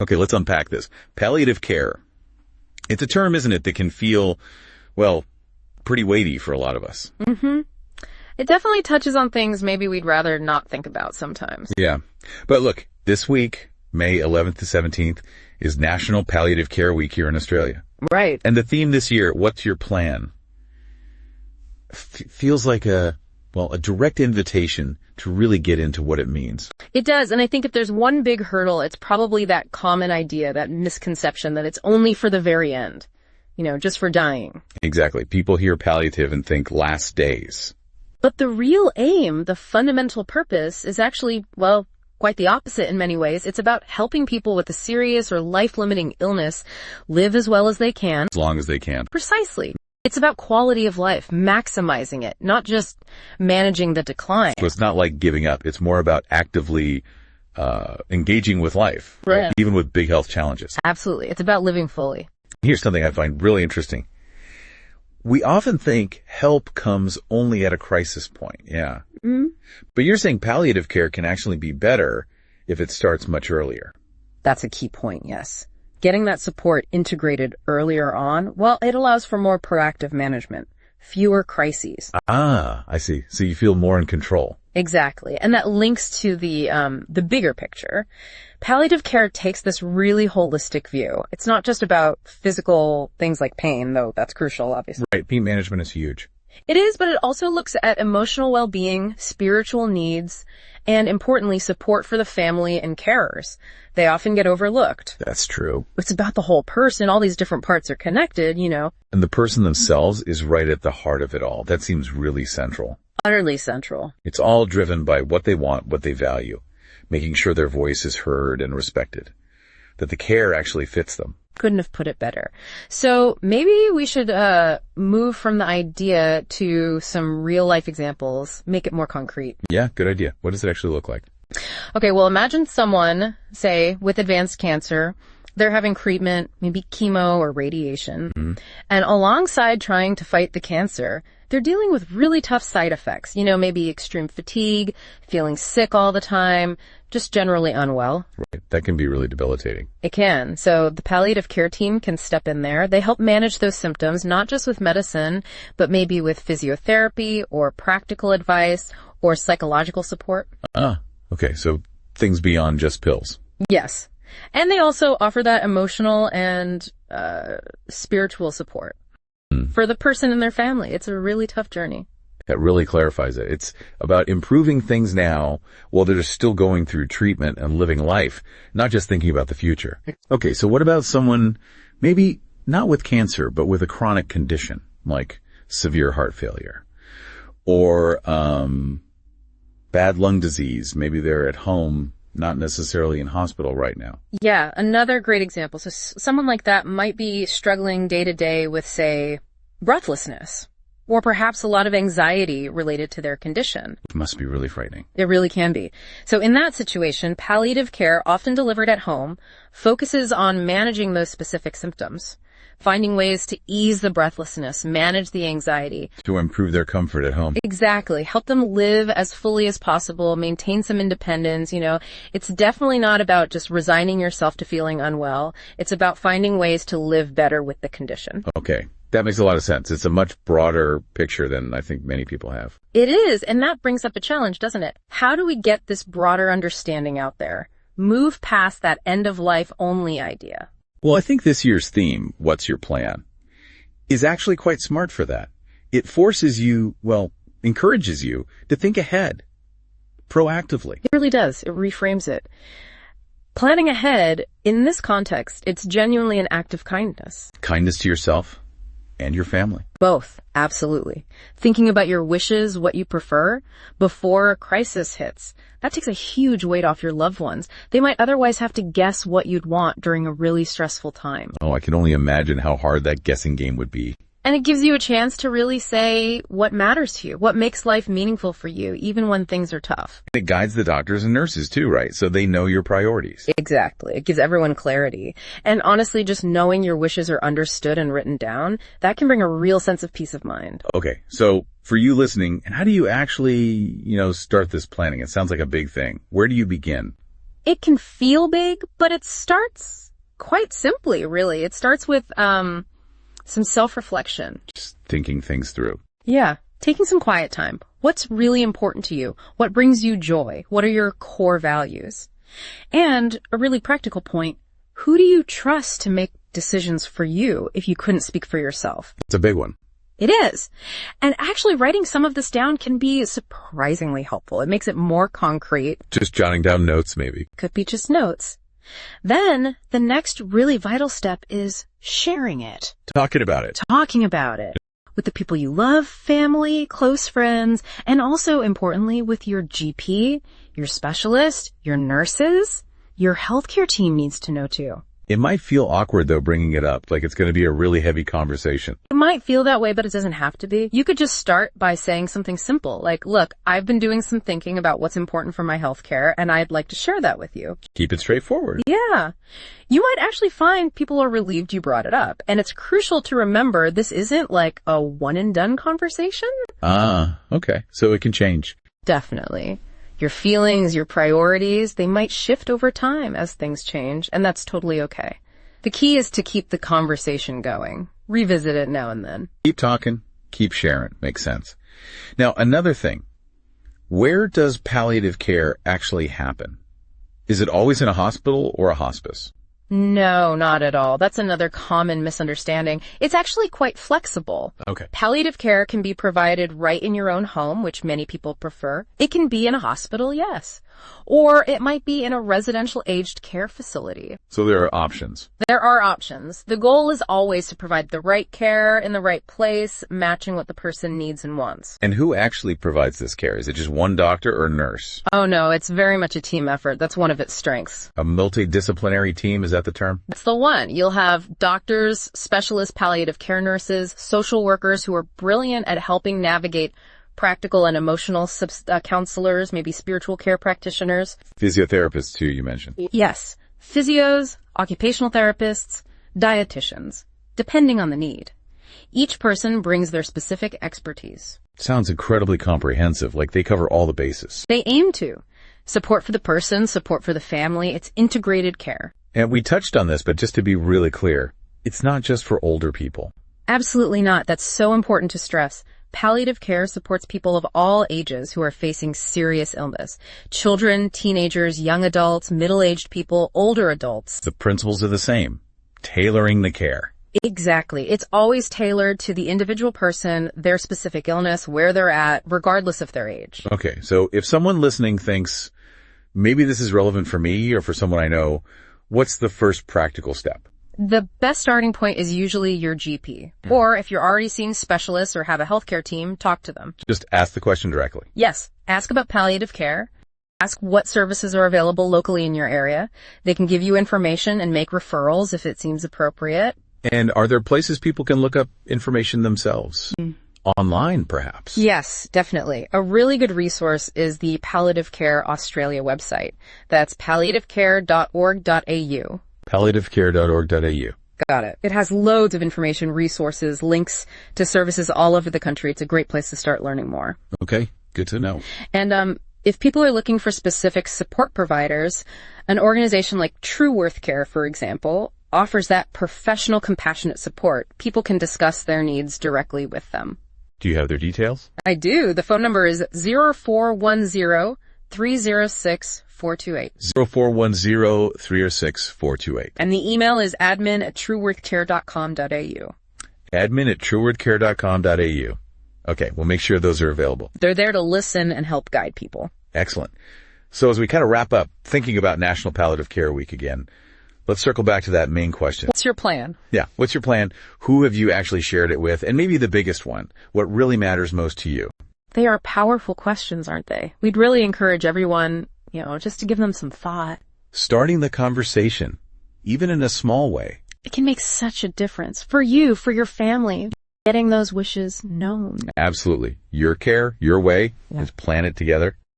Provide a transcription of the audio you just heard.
Okay, let's unpack this. Palliative care. It's a term, isn't it, that can feel, well, pretty weighty for a lot of us. Mm-hmm. It definitely touches on things maybe we'd rather not think about sometimes. Yeah. But look, this week, May 11th to 17th, is National Palliative Care Week here in Australia. Right. And the theme this year, what's your plan? Feels like a direct invitation to really get into what it means. It does. And I think if there's one big hurdle, it's probably that common idea, that misconception that it's only for the very end, just for dying. Exactly. People hear palliative and think last days. But the real aim, the fundamental purpose, is actually, quite the opposite in many ways. It's about helping people with a serious or life-limiting illness live as well as they can. As long as they can. Precisely. It's about quality of life, maximizing it, not just managing the decline. So it's not like giving up. It's more about actively engaging with life, right? Even with big health challenges. Absolutely. It's about living fully. Here's something I find really interesting. We often think help comes only at a crisis point. Yeah. Mm-hmm. But you're saying palliative care can actually be better if it starts much earlier. That's a key point, yes. Getting that support integrated earlier on, it allows for more proactive management, fewer crises. Ah, I see. So you feel more in control. Exactly. And that links to the bigger picture. Palliative care takes this really holistic view. It's not just about physical things like pain, though that's crucial, obviously. Right. Pain management is huge. It is, but it also looks at emotional well-being, spiritual needs, and importantly, support for the family and carers. They often get overlooked. That's true. It's about the whole person. All these different parts are connected, And the person themselves is right at the heart of it all. That seems really central. Utterly central. It's all driven by what they want, what they value, making sure their voice is heard and respected, that the care actually fits them. Couldn't have put it better. So maybe we should move from the idea to some real life examples, make it more concrete. Yeah, good idea. What does it actually look like? Okay, well, imagine someone, say, with advanced cancer. They're having treatment, maybe chemo or radiation. Mm-hmm. And alongside trying to fight the cancer, they're dealing with really tough side effects. Maybe extreme fatigue, feeling sick all the time, just generally unwell. Right. That can be really debilitating. It can. So the palliative care team can step in there. They help manage those symptoms, not just with medicine, but maybe with physiotherapy or practical advice or psychological support. Okay. So things beyond just pills. Yes. And they also offer that emotional and spiritual support for the person and their family. It's a really tough journey. That really clarifies it. It's about improving things now while they're still going through treatment and living life, not just thinking about the future. Okay, so what about someone maybe not with cancer, but with a chronic condition like severe heart failure or bad lung disease? Maybe they're at home, not necessarily in hospital right now. Yeah, another great example. So someone like that might be struggling day to day with, say, breathlessness, or perhaps a lot of anxiety related to their condition. It must be really frightening. It really can be. So in that situation, palliative care, often delivered at home, focuses on managing those specific symptoms, finding ways to ease the breathlessness, manage the anxiety. To improve their comfort at home. Exactly. Help them live as fully as possible, maintain some independence. It's definitely not about just resigning yourself to feeling unwell. It's about finding ways to live better with the condition. Okay. That makes a lot of sense. It's a much broader picture than I think many people have. It is. And that brings up a challenge, doesn't it? How do we get this broader understanding out there? Move past that end of life only idea. Well, I think this year's theme, What's Your Plan, is actually quite smart for that. It forces you, encourages you to think ahead, proactively. It really does. It reframes it. Planning ahead, in this context, it's genuinely an act of kindness. Kindness to yourself and your family. Both, absolutely. Thinking about your wishes, what you prefer, before a crisis hits. That takes a huge weight off your loved ones. They might otherwise have to guess what you'd want during a really stressful time. Oh, I can only imagine how hard that guessing game would be. And it gives you a chance to really say what matters to you, what makes life meaningful for you, even when things are tough. It guides the doctors and nurses too, right? So they know your priorities. Exactly. It gives everyone clarity. And honestly, just knowing your wishes are understood and written down, that can bring a real sense of peace of mind. Okay. So for you listening, how do you actually, start this planning? It sounds like a big thing. Where do you begin? It can feel big, but it starts quite simply, really. It starts with some self-reflection. Just thinking things through. Yeah. Taking some quiet time. What's really important to you? What brings you joy? What are your core values? And a really practical point, who do you trust to make decisions for you if you couldn't speak for yourself? It's a big one. It is. And actually writing some of this down can be surprisingly helpful. It makes it more concrete. Just jotting down notes, maybe. Could be just notes. Then the next really vital step is sharing it. Talking about it. Talking about it. With the people you love, family, close friends, and also importantly with your GP, your specialist, your nurses. Your healthcare team needs to know too. It might feel awkward though bringing it up, like it's going to be a really heavy conversation. It might feel that way, but it doesn't have to be. You could just start by saying something simple, like, look, I've been doing some thinking about what's important for my healthcare, and I'd like to share that with you. Keep it straightforward. Yeah. You might actually find people are relieved you brought it up, and it's crucial to remember this isn't like a one-and-done conversation. Okay. So it can change. Definitely. Your feelings, your priorities, they might shift over time as things change, and that's totally okay. The key is to keep the conversation going. Revisit it now and then. Keep talking, keep sharing. Makes sense. Now, another thing. Where does palliative care actually happen? Is it always in a hospital or a hospice? No, not at all. That's another common misunderstanding. It's actually quite flexible. Okay. Palliative care can be provided right in your own home, which many people prefer. It can be in a hospital, yes. Or it might be in a residential aged care facility. So there are options. There are options. The goal is always to provide the right care in the right place, matching what the person needs and wants. And who actually provides this care? Is it just one doctor or nurse? Oh no, it's very much a team effort. That's one of its strengths. A multidisciplinary team, is that the term? That's the one. You'll have doctors, specialist palliative care nurses, social workers who are brilliant at helping navigate practical and emotional counselors, maybe spiritual care practitioners. Physiotherapists too, you mentioned. Yes. Physios, occupational therapists, dietitians, depending on the need. Each person brings their specific expertise. Sounds incredibly comprehensive, like they cover all the bases. They aim to. Support for the person, support for the family. It's integrated care. And we touched on this, but just to be really clear, it's not just for older people. Absolutely not. That's so important to stress. Palliative care supports people of all ages who are facing serious illness. Children, teenagers, young adults, middle-aged people, older adults. The principles are the same. Tailoring the care. Exactly. It's always tailored to the individual person, their specific illness, where they're at, regardless of their age. Okay, so if someone listening thinks, maybe this is relevant for me or for someone I know, what's the first practical step? The best starting point is usually your GP. Or if you're already seeing specialists or have a healthcare team, talk to them. Just ask the question directly. Yes. Ask about palliative care. Ask what services are available locally in your area. They can give you information and make referrals if it seems appropriate. And are there places people can look up information themselves? Online, perhaps? Yes, definitely. A really good resource is the Palliative Care Australia website. That's palliativecare.org.au. palliativecare.org.au. Got it. It has loads of information, resources, links to services all over the country. It's a great place to start learning more. Okay, good to know. And if people are looking for specific support providers, an organization like True Worth Care, for example, offers that professional, compassionate support. People can discuss their needs directly with them. Do you have their details? I do. The phone number is 0410 306 428. 0410 306 428. And the email is admin@trueworthcare.com.au. admin@trueworthcare.com.au. Okay, we'll make sure those are available. They're there to listen and help guide people. Excellent. So as we kind of wrap up thinking about National Palliative Care Week again, let's circle back to that main question. What's your plan? Yeah, what's your plan? Who have you actually shared it with? And maybe the biggest one, what really matters most to you? They are powerful questions, aren't they? We'd really encourage everyone, just to give them some thought. Starting the conversation, even in a small way. It can make such a difference for you, for your family, getting those wishes known. Absolutely. Your care, your way, Let's plan it together.